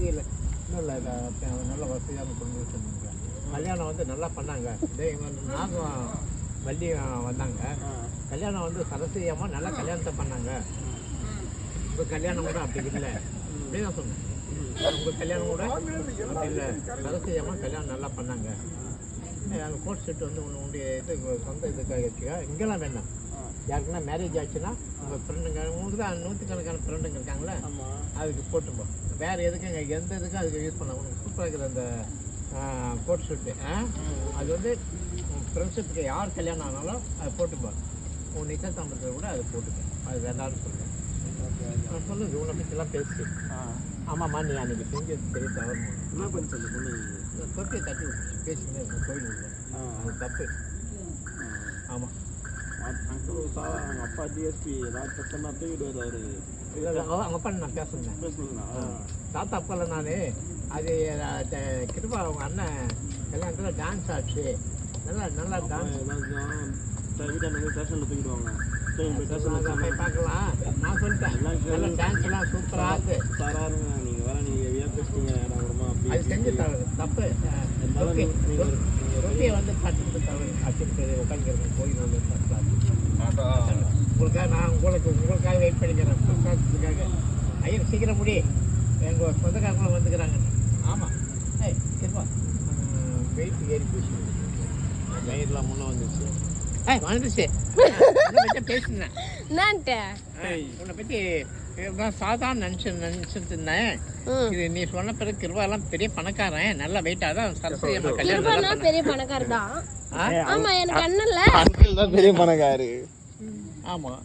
இல்லை இன்னும் இல்லை நல்ல வசதியான பொண்ணு சொன்னாங்க. கல்யாணம் வந்து நல்லா பண்ணாங்க. நாகம் வள்ளியும் வந்தாங்க. கல்யாணம் வந்து சரஸ்வதியம்மா நல்லா கல்யாணத்தை பண்ணாங்க. உங்கள் கல்யாணம் கூட அப்படி இல்லை அப்படின்னு தான் சொன்னேன். உங்கள் கல்யாணம் கூட அப்படி இல்லை, சரஸ்வதியம்மா கல்யாணம் நல்லா பண்ணாங்க. அந்த கோட் செட் வந்து உன்னுடைய இது சொந்த இதுக்காக வச்சுக்கா. இங்கெல்லாம் வேண்டாம். யாருக்குன்னா மேரேஜ் ஆச்சுன்னா உங்கள் ஃப்ரெண்டுங்க உங்களுக்கு தான் நூற்றுக்கணக்கான ஃப்ரெண்டுங்க இருக்காங்களே, அதுக்கு போட்டுப்போம். வேறு எதுக்குங்க எந்த இதுக்கும் அதுக்கு யூஸ் பண்ண. உனக்கு சூப்பராக இருக்குது அந்த கோட் ஷூட்டு. அது வந்து உன் ஃப்ரெண்ட்ஷிப்புக்கு யார் கல்யாணம் ஆனாலும் அதை போட்டுப்போம். உன் நிச்சயதாம்பத்தில் கூட அதை போட்டுப்போம். அது வேண்டாம்னு சொல்லுவேன். நான் சொல்லுது உன்னை பற்றிலாம் பேசி. ஆமாம்மா நீ அன்றைக்கி செஞ்சது பெரிய தவறு. என்ன பண்ணி சொல்லு பொண்ணு தொட்டியை தட்டி விட்டு பேசினே இருக்கும் கோயில் உள்ள. அது தப்பு. ஆமாம் அவங்க அப்பா டிஎஸ்பி ஏதாவது பிரச்சனை தூக்கிடுவார் அவரு. இல்லை அவங்க அப்பா நான் பேசுனேன். தாத்தா அப்பாவில் நான் அது கிருபா அவங்க அண்ணன் கல்யாணத்தில் டான்ஸ் ஆச்சு. நல்லா டான்ஸ் வீட்டாண்ட ஸ்டேஷனில் தூக்கிடுவாங்க. போய் பார்க்கலாம். நான் சொல்லிட்டேன் நல்லா டான்ஸ்லாம் சூப்பராக இருக்குது. சாராருங்க நீங்கள் வேற நீங்கள் ஏன் பேசுறீங்க அது செஞ்சு தப்பு. ரொட்டியை வந்து தட்டு தவறு அச்சுட்டு உட்காந்துக்கிறேன் கோயில் வந்து உங்களுக்காக. நான் உங்களுக்காக வெயிட் பண்ணிக்கிறேன் பிரசாதத்துக்காக. ஐயர் சீக்கிரம் முடி, எங்கள் சொந்தக்காரங்களும் வந்துக்கிறாங்க. ஆமாம் ஏய் சரிப்பா வெயிட் ஏறி போச்சு. வயிறுலாம் முன்னே வந்துச்சு. வந்துச்சு உன்னை பற்றி பேசினேன். உன்னை பற்றி சாதாரண நினச்சிட்டு இருந்தேன். இது நீ சொன்ன பிறகு கிருபாலாம் பெரிய பணக்காரன், நல்ல வெயிட்டாக தான் சரஸ்வதி அம்மா கல்யாணம் பெரிய பணக்காரர் தான். ஆமா எனக்கு அண்ணன்ல பெரிய பணக்காரு. ஆமாம்